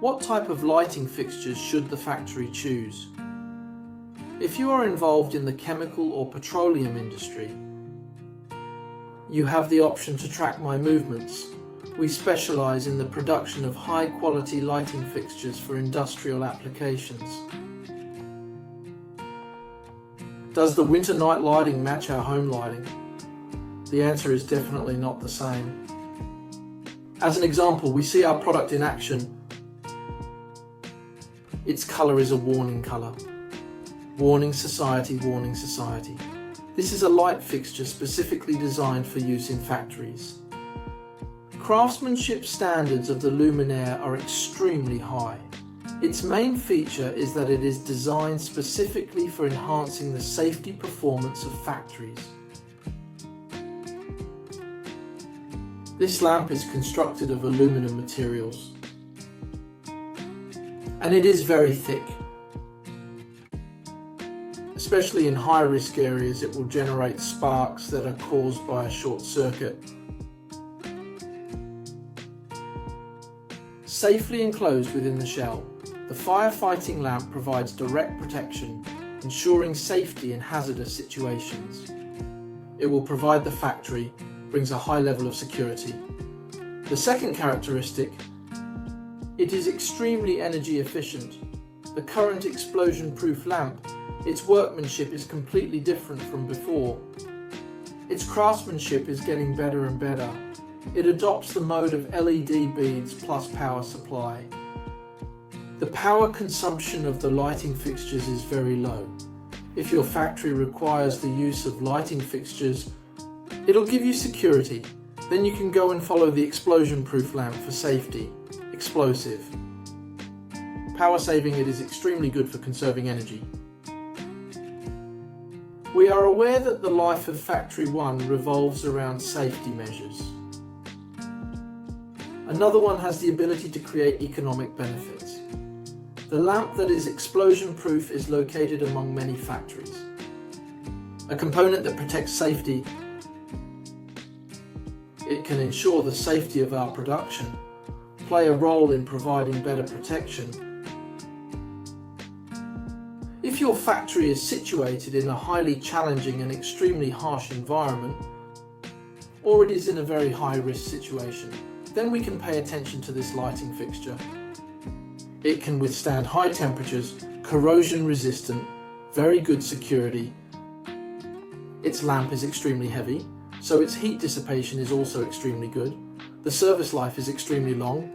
What type of lighting fixtures should the factory choose? If you are involved in the chemical or petroleum industry, you have the option to track my movements. We specialize in the production of high-quality lighting fixtures for industrial applications. Does the winter night lighting match our home lighting? The answer is definitely not the same. As an example, we see our product in action. Its colour is a warning colour. Warning society, warning society. This is a light fixture specifically designed for use in factories. Craftsmanship standards of the luminaire are extremely high. Its main feature is that it is designed specifically for enhancing the safety performance of factories. This lamp is constructed of aluminum materials, and it is very thick. Especially in high-risk areas, it will generate sparks that are caused by a short circuit. Safely enclosed within the shell, the firefighting lamp provides direct protection, ensuring safety in hazardous situations. It will provide the factory, brings a high level of security. The second characteristic, it is extremely energy efficient. The current explosion-proof lamp, its workmanship is completely different from before. Its craftsmanship is getting better and better. It adopts the mode of LED beads plus power supply. The power consumption of the lighting fixtures is very low. If your factory requires the use of lighting fixtures, it'll give you security. Then you can go and follow the explosion-proof lamp for safety. Explosive. Power saving, it is extremely good for conserving energy. We are aware that the life of Factory 1 revolves around safety measures. Another one has the ability to create economic benefits. The lamp that is explosion-proof is located among many factories. A component that protects safety, it can ensure the safety of our production, play a role in providing better protection. If your factory is situated in a highly challenging and extremely harsh environment, or it is in a very high-risk situation, then we can pay attention to this lighting fixture. It can withstand high temperatures, corrosion resistant, very good security. Its lamp is extremely heavy, so its heat dissipation is also extremely good. The service life is extremely long.